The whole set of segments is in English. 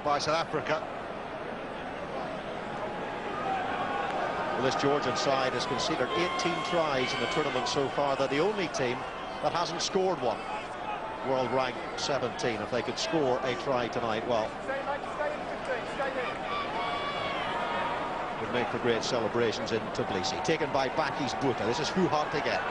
by South Africa. Well, this Georgian side has conceded 18 tries in the tournament so far. They're the only team that hasn't scored one. World rank 17. If they could score a try tonight, well, would make for great celebrations in Tbilisi. Taken by Baki's Buta. This is Huhart again.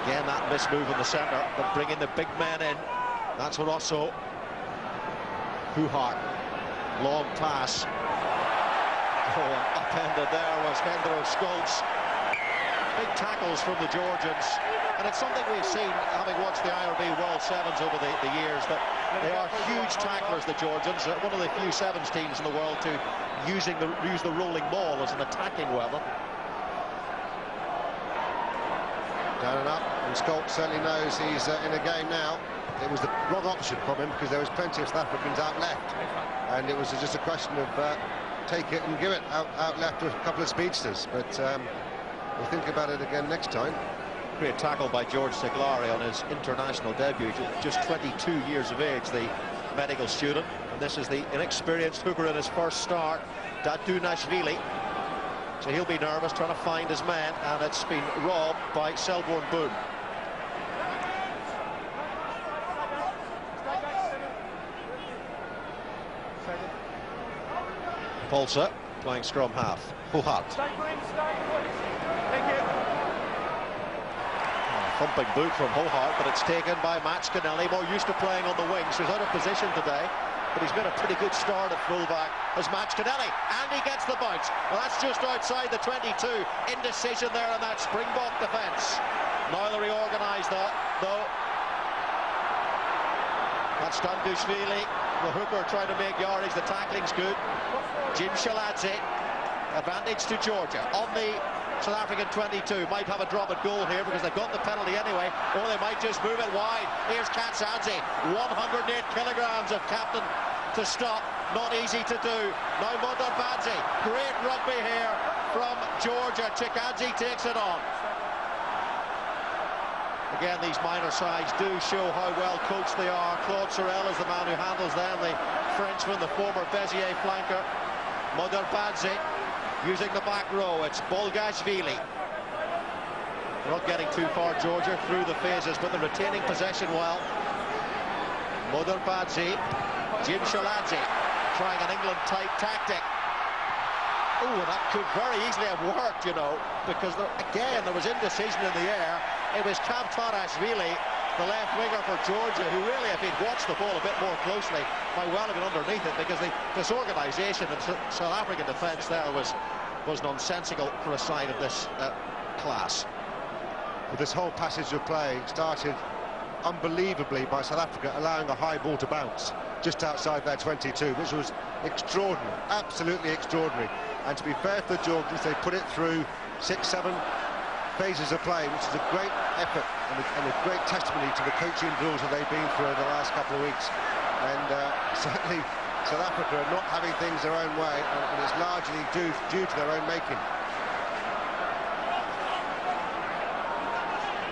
Again, that mismove in the centre, but bringing the big men in. That's Rosso. Huhart. Long pass. Oh, and upended there was Hendro Schultz. Big tackles from the Georgians. And it's something we've seen, having watched the IRB World Sevens over the years, that they are huge tacklers, the Georgians. One of the few Sevens teams in the world to use the rolling ball as an attacking weapon. Down and up, and Schultz certainly knows he's in a game now. It was the wrong option from him because there was plenty of South Africans out left, and it was just a question of take it and give it out left with a couple of speedsters. But we'll think about it again next time. Great tackle by George Siglari on his international debut, just 22 years of age, the medical student. And this is the inexperienced hooker in his first start, Dadunashvili. So he'll be nervous, trying to find his man, and it's been robbed by Selborne Boone. Polsa playing scrum half. Huhart. Thumping boot from Huhart, but it's taken by Matskanelli, more used to playing on the wing, so he's out of position today. But he's made a pretty good start at fullback as Matskanelli, and he gets the bounce. Well, that's just outside the 22. Indecision there in that Springbok defence. Now they're reorganised though. That's Dandushvili, the hooker, trying to make yardage. The tackling's good. Jim Shaladze, advantage to Georgia on the South African 22. Might have a drop at goal here because they've got the penalty anyway, or they might just move it wide. Here's Katsadze, 108 kilograms of captain to stop, not easy to do. Now Montarbadze, great rugby here from Georgia. Chikadze takes it on. Again, these minor sides do show how well coached they are. Claude Sorel is the man who handles them, the Frenchman, the former Bezier flanker. Montarbadze using the back row. It's Bolgashvili. Not getting too far, Georgia, through the phases, but they're retaining possession well. Montarbadze, Jim Shaladze trying an England-type tactic. Oh, that could very easily have worked, you know, because again there was indecision in the air. It was Kamtarashvili, the left winger for Georgia, who really, if he'd watched the ball a bit more closely, might well have been underneath it, because the disorganisation in South African defence there was nonsensical for a side of this class. Well, this whole passage of play started unbelievably by South Africa allowing a high ball to bounce just outside their 22, which was extraordinary, absolutely extraordinary. And to be fair to the Georgians, they put it through 6-7 phases of play, which is a great effort and a great testimony to the coaching drills that they've been through in the last couple of weeks. And certainly South Africa are not having things their own way, and it's largely due to their own making.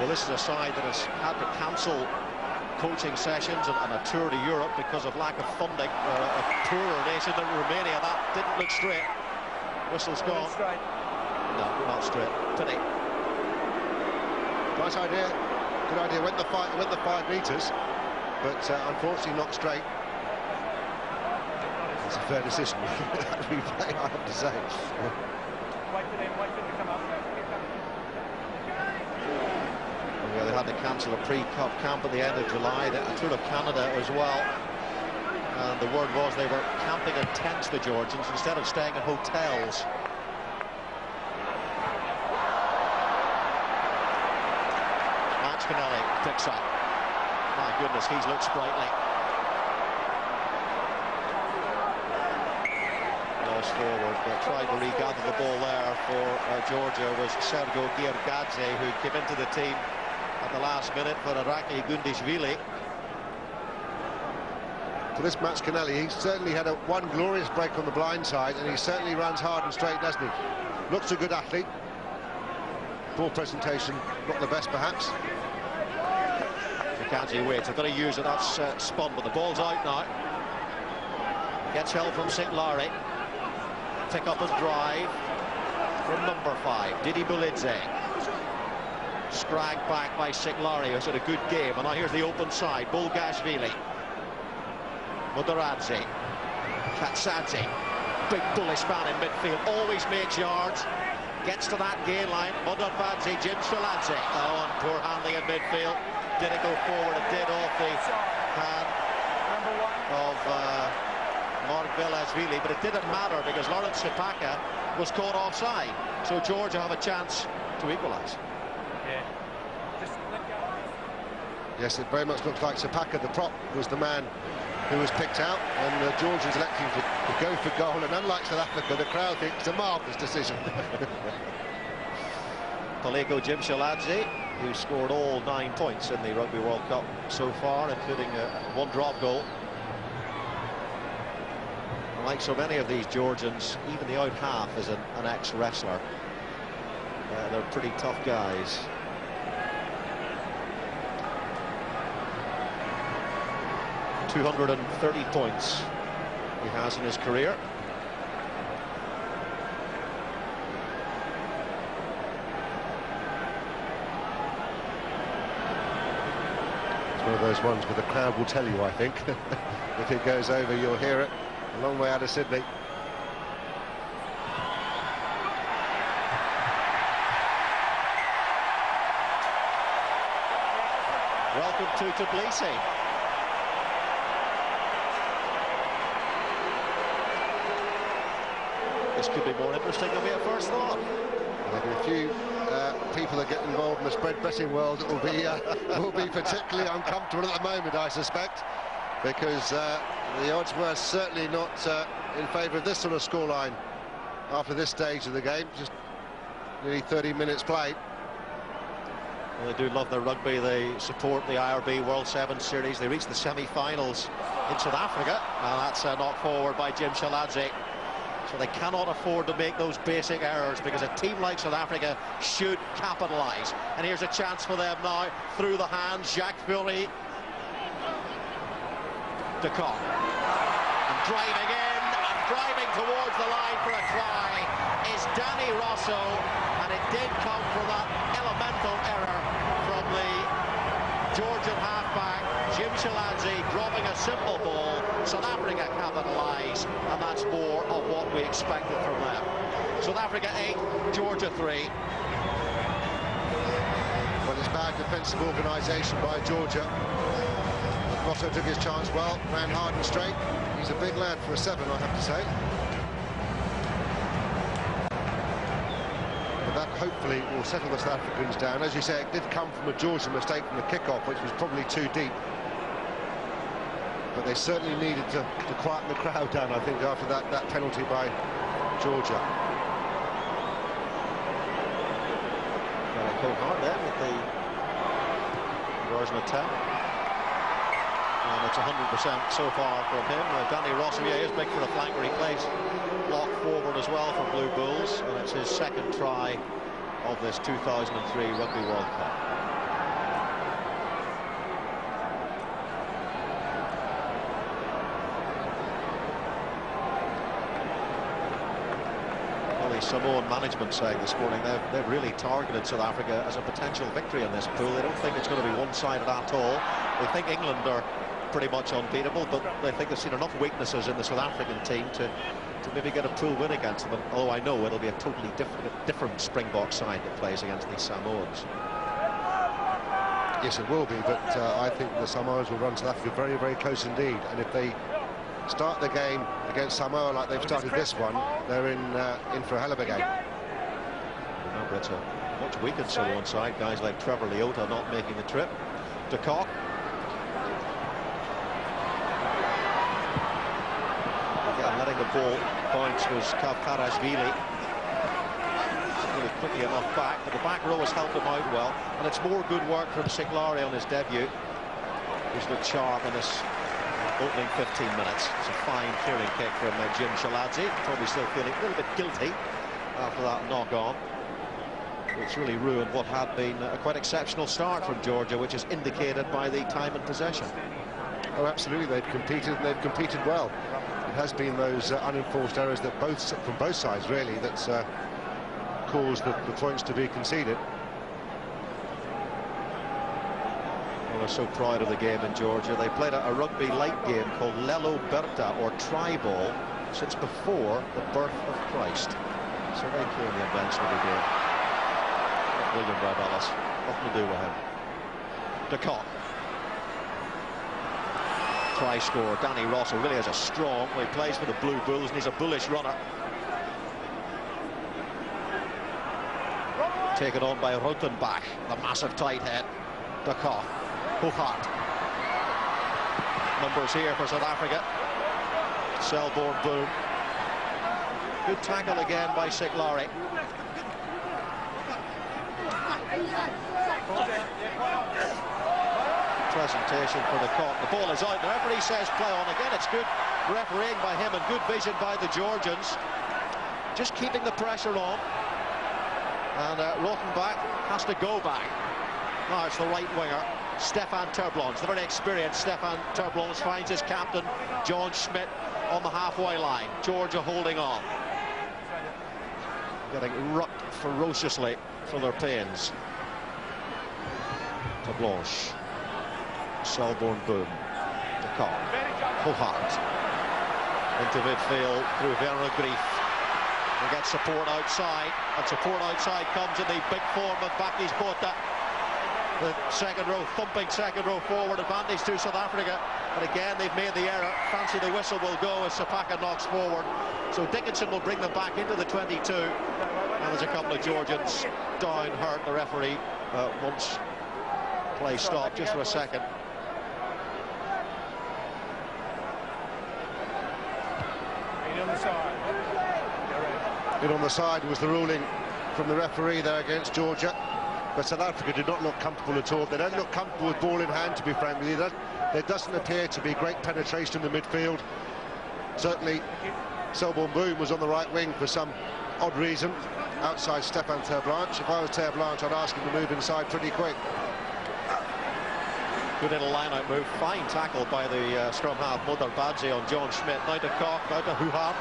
Well, this is a side that has had to cancel coaching sessions and a tour to Europe because of lack of funding. A poorer nation than Romania. That didn't look straight. Whistle's gone. No, not straight. Pity. Nice idea. Good idea. Went the 5 metres, but unfortunately not straight. It's a fair decision. Replay, I have to say. Wait for them to come up. Yeah, they had to cancel a pre-cup camp at the end of July, a tour of Canada as well. And the word was they were camping in tents, the Georgians, instead of staying in hotels. Matskanelli picks up. My goodness, he's looked sprightly. Lost forward, but tried to regather the ball there for Georgia was Sergo Giergadze, who came into the team at the last minute for Araki Gundishvili. For this Matskanelli, he certainly had one glorious break on the blind side, and he certainly runs hard and straight, doesn't he? Looks a good athlete. Ball presentation, not the best perhaps. Chikadze waits, they've got to use it, that's spun, but the ball's out now. Gets help from St. Larry. Pick up and drive from number 5, Didi Bulidze. Scragged back by St. Larry, who's had a good game. And now here's the open side. Bulgashvili. Mudaradze. Katsadze. Big bullish man in midfield. Always makes yards. Gets to that gain line. Mudaradze, Jim Shaladze. Oh, and poor handling in midfield. Did it go forward? It did off the hand of Mark Velashvili, but it didn't matter because Lawrence Sepaka was caught offside. So Georgia have a chance to equalise. Yes, it very much looks like Sepaka, the prop, was the man who was picked out, and the Georgians electing to go for goal, and unlike South Africa, the crowd thinks it's a marvellous decision. Paleko Jim Shaladze, who scored all 9 points in the Rugby World Cup so far, including one drop goal. Like so many of these Georgians, even the out half is an ex-wrestler. They're pretty tough guys. .230 points he has in his career. It's one of those ones where the crowd will tell you, I think. If it goes over, you'll hear it. A long way out of Sydney. Welcome to Tbilisi. This could be more interesting than we at first thought. Maybe a few people that get involved in the spread betting world will be particularly uncomfortable at the moment, I suspect, because the odds were certainly not in favour of this sort of scoreline after this stage of the game. Just nearly 30 minutes played. Well, they do love their rugby. They support the IRB World 7 Series. They reached the semi-finals in South Africa. And that's a knock forward by Jim Shaladze. So they cannot afford to make those basic errors because a team like South Africa should capitalise. And here's a chance for them now through the hands. Jacques Fury. De Kock. And driving in and driving towards the line for a try is Danny Rosso. And it did come from that elemental error from the Georgian halfback, Jim Shaladze, dropping a simple ball. South Africa capitalise, and that's more of what we expected from them. South Africa 8, Georgia 3. Well, it's bad defensive organisation by Georgia. Rosso took his chance well, ran hard and straight. He's a big lad for a 7, I have to say. But that hopefully will settle the South Africans down. As you say, it did come from a Georgian mistake from the kick-off, which was probably too deep. But they certainly needed to quieten the crowd down, I think, after that penalty by Georgia. Go hard there with the Georgian attack. And it's 100% so far from him. Danny Rosso, yeah, is big for a flanker. He plays lock forward as well for Blue Bulls, and it's his second try of this 2003 Rugby World Cup. Samoan management saying this morning they've really targeted South Africa as a potential victory in this pool. They don't think it's going to be one-sided at all. They think England are pretty much unbeatable, but they think they've seen enough weaknesses in the South African team to maybe get a pool win against them. Although I know it'll be a totally different Springbok side that plays against these Samoans. Yes, it will be, but I think the Samoans will run South Africa very, very close indeed. And if they start the game against Samoa like they've started this one, they're in for a hell of a game. Remember, it's a much weakened Samoan side. Guys like Trevor Leota not making the trip. De Kock. Again, letting the ball bounce was Kavkarashvili. Really quickly enough back, but the back row has helped him out well. And it's more good work from St. Larry on his debut. He's looked sharp in this opening 15 minutes. It's a fine clearing kick from Jim Shaladze. Probably still feeling a little bit guilty after that knock-on. It's really ruined what had been a quite exceptional start from Georgia, which is indicated by the time and possession. Oh, absolutely. They've competed, and they've competed well. It has been those unenforced errors that from both sides really that's caused the points to be conceded. Well, they're so proud of the game in Georgia. They played a rugby light game called Lelo Berta, or try-ball, since before the birth of Christ. So they claim the invention of the game. William Rabelis, nothing to do with him. De Kock. Try score. Danny Rossell really has a strong, well, he plays for the Blue Bulls and he's a bullish runner. Taken on by Rothenbach, the massive tight head. De Kock. Hochart. Numbers here for South Africa. Selborne Boom. Good tackle again by Siklari. Presentation for the Kock. The ball is out. The referee says play on again. It's good refereeing by him and good vision by the Georgians. Just keeping the pressure on. And Rothenbach has to go back. Now it's the right winger, Stefan Terblons. The very experienced Stefan Terblons finds his captain, John Schmidt, on the halfway line. Georgia holding on. Getting rucked ferociously for their pains. Terblons. Selborne Boom. De Kock. Hochart. Into midfield through Werner Grief. They get support outside, and support outside comes in the big form of Bakis Botha. The second row, thumping second row forward, advantage to South Africa. And again, they've made the error. Fancy the whistle will go as Sapaka knocks forward. So Dickinson will bring them back into the 22. And there's a couple of Georgians down, hurt. The referee wants play stopped just for a second. In on the side was the ruling from the referee there against Georgia, but South Africa did not look comfortable at all. They don't look comfortable with ball in hand, to be frank with you. There doesn't appear to be great penetration in the midfield. Certainly Selborne Boom was on the right wing for some odd reason, outside Stefan Terblanche. If I was Terblanche, I'd ask him to move inside pretty quick. Good little line-out move, fine tackle by the scrum half Mother Badze on John Schmidt. Now to Koch, now to Hochart.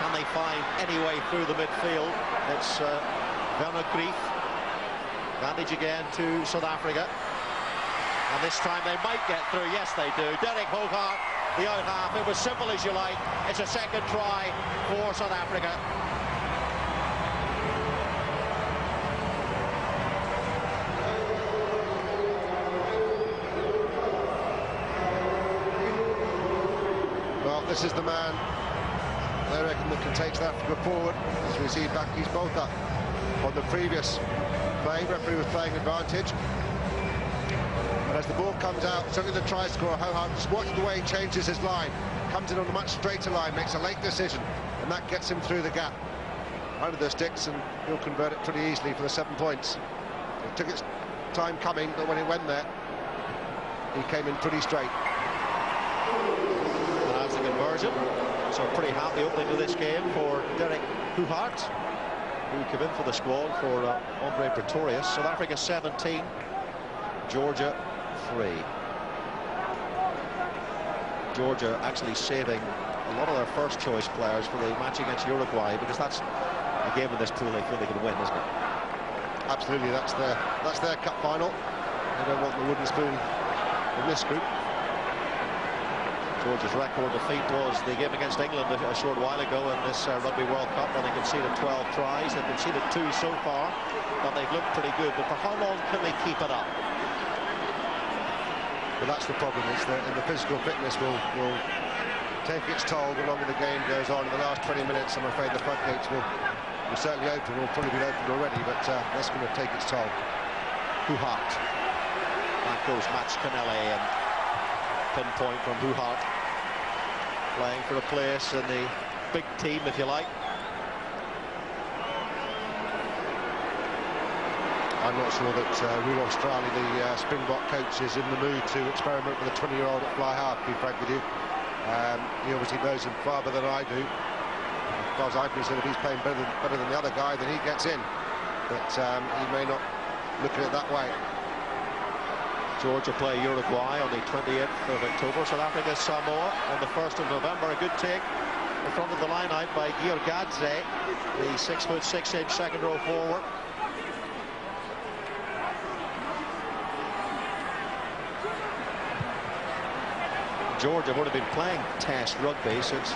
Can they find any way through the midfield? It's Werner Grief. Advantage again to South Africa. And this time they might get through. Yes, they do. Derek Hochart, the out half. It was simple as you like. It's a second try for South Africa. Well, this is the man, I reckon, that can take South Africa forward. As we see Bakis Botha on the previous play, referee was playing advantage. But as the ball comes out, certainly the try scorer, Hochart, just watch the way he changes his line. Comes in on a much straighter line, makes a late decision, and that gets him through the gap. Under the sticks, and he'll convert it pretty easily for the 7 points. It took its time coming, but when it went there, he came in pretty straight. And that's the conversion. So pretty happy opening to this game for Derek Hochart, who came in for the squad for Andre Pretorius. South Africa 17, Georgia 3. Georgia actually saving a lot of their first choice players for the match against Uruguay, because that's a game in this pool they feel they can win, isn't it? Absolutely, that's their cup final. They don't want the wooden spoon in this group. Georgia's record defeat was the game against England a short while ago in this Rugby World Cup, when they conceded 12 tries. They've conceded 2 so far, and they've looked pretty good. But for how long can they keep it up? Well, that's the problem. It's the physical fitness will take its toll the longer the game goes on. In the last 20 minutes, I'm afraid the floodgates will certainly open. Will probably be opened already, but that's going to take its toll. Hochart. Back goes Mats Canelli, and pinpoint from Hochart, playing for a place in the big team, if you like. I'm not sure that Rudolf Strali, the Springbok coach, is in the mood to experiment with a 20-year-old at fly half, to be frank with you. He obviously knows him far better than I do. As far as I'm concerned, if he's playing better than the other guy, then he gets in. But he may not look at it that way. Georgia play Uruguay on the 28th of October. South Africa, Samoa on the 1st of November. A good take in front of the line out by Giorgadze, the 6'6" second row forward. Georgia would have been playing Test rugby since